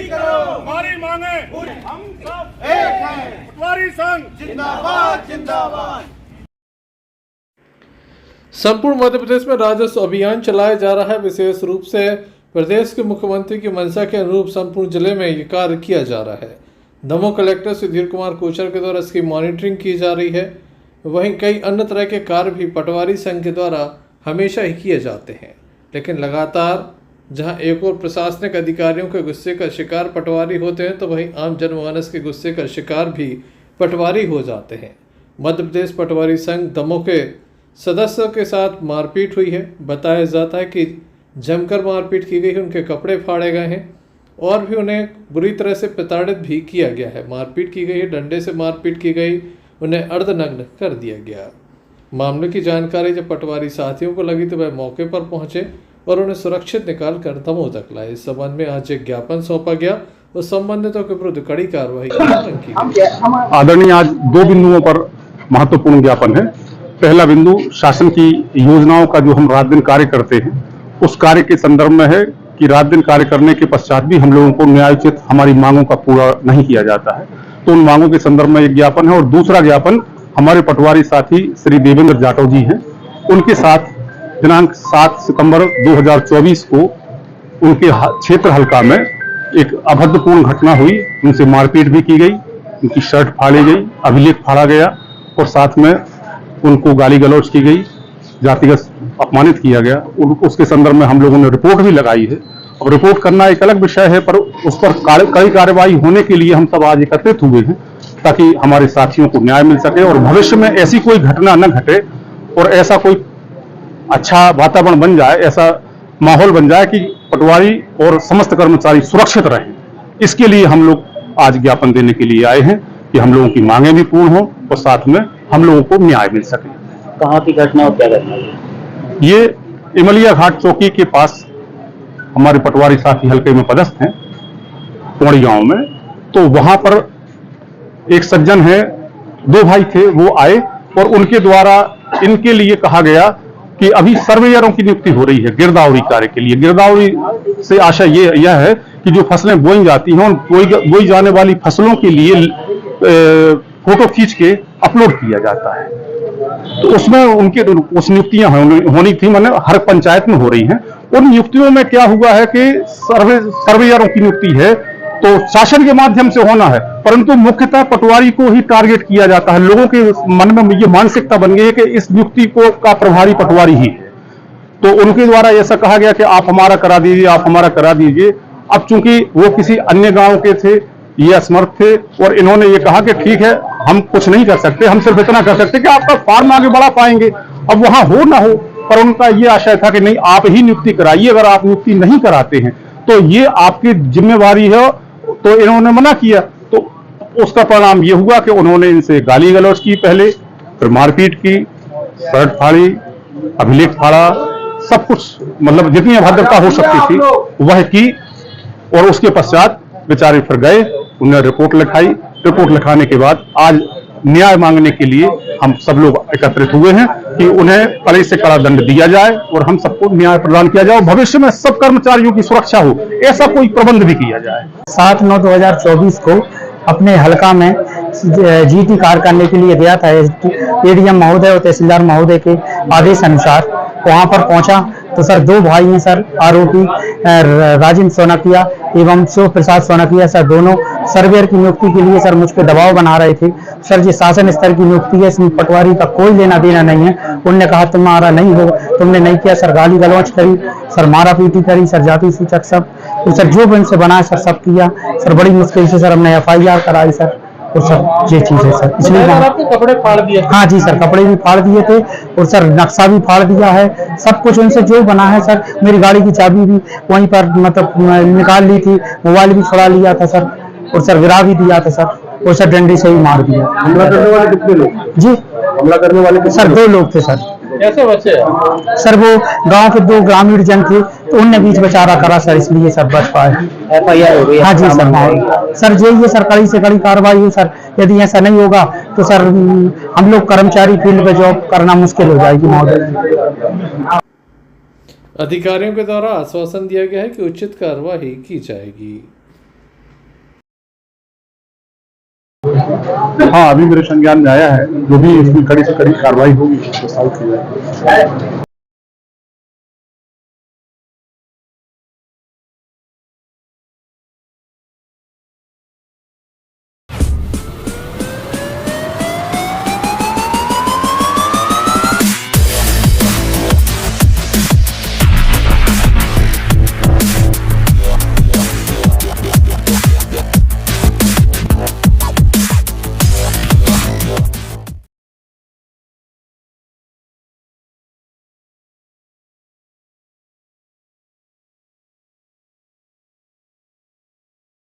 पूरी करो, हमारी मांगे हम सब एक हैं, पटवारी संघ जिंदाबाद जिंदाबाद। संपूर्ण मध्य प्रदेश में राजस्व अभियान चलाया जा रहा है। विशेष रूप से प्रदेश के मुख्यमंत्री की मंशा के अनुरूप संपूर्ण जिले में ये कार्य किया जा रहा है। दमोह कलेक्टर सुधीर कुमार कोचर के द्वारा इसकी मॉनिटरिंग की जा रही है। वहीं कई अन्य तरह के कार्य भी पटवारी संघ के द्वारा हमेशा ही किए जाते हैं, लेकिन लगातार जहां एक और प्रशासनिक अधिकारियों के गुस्से का शिकार पटवारी होते हैं, तो वहीं आम जनमानस के गुस्से का शिकार भी पटवारी हो जाते हैं। मध्य प्रदेश पटवारी संघ दमोह के सदस्यों के साथ मारपीट हुई है। बताया जाता है कि जमकर मारपीट की गई है, उनके कपड़े फाड़े गए हैं और भी उन्हें बुरी तरह से प्रताड़ित भी किया गया है। मारपीट की गई है, डंडे से मारपीट की गई, उन्हें अर्धनग्न कर दिया गया। मामले की जानकारी जब पटवारी साथियों को लगी तो वह मौके पर पहुंचे और उन्हें सुरक्षित निकाल कर दमोह तक लाए। इस संबंध में आज एक ज्ञापन सौंपा गया और संबंधितों के विरुद्ध कड़ी कार्रवाई की मांग की गई। आदरणीय, आज दो बिंदुओं पर महत्वपूर्ण ज्ञापन है। पहला बिंदु शासन की योजनाओं का जो हम रात दिन कार्य करते हैं, उस कार्य के संदर्भ में है कि रात दिन कार्य करने के पश्चात भी हम लोगों को न्यायोचित हमारी मांगों का पूरा नहीं किया जाता है, तो उन मांगों के संदर्भ में एक ज्ञापन है। और दूसरा ज्ञापन हमारे पटवारी साथी श्री देवेंद्र जाटव जी हैं, उनके साथ दिनांक 7 सितंबर 2024 को उनके क्षेत्र हल्का में एक अभद्रपूर्ण घटना हुई। उनसे मारपीट भी की गई, उनकी शर्ट फाड़ी गई, अभिलेख फाड़ा गया और साथ में उनको गाली गलौज की गई, जातिगत अपमानित किया गया। उसके संदर्भ में हम लोगों ने रिपोर्ट भी लगाई है। अब रिपोर्ट करना एक अलग विषय है, पर उस पर कई कार्रवाई होने के लिए हम सब आज एकत्रित हुए हैं ताकि हमारे साथियों को न्याय मिल सके और भविष्य में ऐसी कोई घटना न घटे और ऐसा कोई अच्छा वातावरण बन जाए, ऐसा माहौल बन जाए कि पटवारी और समस्त कर्मचारी सुरक्षित रहें। इसके लिए हम लोग आज ज्ञापन देने के लिए आए हैं कि हम लोगों की मांगें भी पूर्ण हो और साथ में हम लोगों को न्याय मिल सके। कहाँ की घटना और क्या घटना है? ये इमलिया घाट चौकी के पास हमारे पटवारी साथी हल्के में पदस्थ हैं, कोड़ी गांव में। तो वहां पर एक सज्जन है, दो भाई थे, वो आए और उनके द्वारा इनके लिए कहा गया कि अभी सर्वेयरों की नियुक्ति हो रही है गिरदावरी कार्य के लिए। गिरदावरी से आशा यह है कि जो फसलें बोई जाती हैं, बोई जाने वाली फसलों के लिए फोटो खींच के अपलोड किया जाता है। तो उसमें उनके उस नियुक्तियां होनी थी, मैंने हर पंचायत में हो रही हैं। उन नियुक्तियों में क्या हुआ है कि सर्वेयरों की नियुक्ति है तो शासन के माध्यम से होना है, परंतु मुख्यतः पटवारी को ही टारगेट किया जाता है। लोगों के मन में ये मानसिकता बन गई है कि इस नियुक्ति का प्रभारी पटवारी ही है। तो उनके द्वारा ऐसा कहा गया कि आप हमारा करा दीजिए, आप हमारा करा दीजिए। अब चूंकि वो किसी अन्य गांव के थे, ये असमर्थ थे और इन्होंने ये कहा कि ठीक है, हम कुछ नहीं कर सकते, हम सिर्फ इतना कर सकते कि आपका फार्म आगे बढ़ा पाएंगे। अब वहां हो ना हो, पर उनका ये आशय था कि नहीं, आप ही नियुक्ति कराइए। अगर आप नियुक्ति नहीं कराते हैं तो ये आपकी जिम्मेवारी है। तो इन्होंने मना किया, तो उसका परिणाम ये हुआ कि उन्होंने इनसे गाली गलौज की, पहले फिर मारपीट की, शर्ट फाड़ी, अभिलेख फाड़ा, सब कुछ, मतलब जितनी अभद्रता हो सकती थी वह की। और उसके पश्चात बेचारे फिर गए, उन्हें रिपोर्ट लिखाई। रिपोर्ट लिखाने के बाद आज न्याय मांगने के लिए हम सब लोग एकत्रित हुए हैं कि उन्हें कड़े से कड़ा दंड दिया जाए और हम सबको न्याय प्रदान किया जाए और भविष्य में सब कर्मचारियों की सुरक्षा हो, ऐसा कोई प्रबंध भी किया जाए। 7/9/2024 को अपने हलका में जीटी कार्य करने के लिए गया था। एडीएम महोदय और तहसीलदार महोदय के आदेश अनुसार वहां पर पहुंचा तो सर दो भाई हैं सर, आरोपी राजेंद्र सोनाकिया एवं शिव प्रसाद सोनाकिया सर, दोनों सर्वेयर की नियुक्ति के लिए सर मुझ पर दबाव बना रहे थे। सर ये शासन स्तर की नियुक्ति है, इसमें पटवारी का कोई लेना देना नहीं है। उनने कहा तुम्हारा नहीं हो, तुमने नहीं किया। सर गाली गलौज करी, सर मारा पीटी करी, सर जाति सूचक सब, तो सर जो भी इनसे बना सर सब किया। सर बड़ी मुश्किल से सर हमने FIR कराई सर, तो सर ये चीज है सर। इसलिए आपके कपड़े फाड़ दिए? हाँ जी सर, कपड़े भी फाड़ दिए थे और सर नक्शा भी फाड़ दिया है। सब कुछ उनसे जो बना है सर, मेरी गाड़ी की चाबी भी वहीं पर मतलब निकाल ली थी, मोबाइल भी छुड़ा लिया था सर, और सर गिरा भी दिया था सर, और सर डंडे से ही मार दिया। हमला करने वाले कितने लोग जी? हमला करने वाले सर 2 लोग थे सर। कैसे बचे? सर वो गांव के 2 ग्रामीण जन थे, तो उनने बीच बचारा करा सर, इसलिए सब बच पाए। FIR हो गई? हाँ जी सर, सर यही है सर, कड़ी से कड़ी कार्रवाई हो सर। यदि ऐसा नहीं होगा तो सर हम लोग कर्मचारी फील्ड पे जॉब करना मुश्किल हो जाएगी महोदय। अधिकारियों के द्वारा आश्वासन दिया गया है कि उचित कार्रवाई की जाएगी। हाँ, अभी मेरे संज्ञान में आया है, जो भी इसमें कड़ी से कड़ी कार्रवाई होगी तो साबित की जाएगी।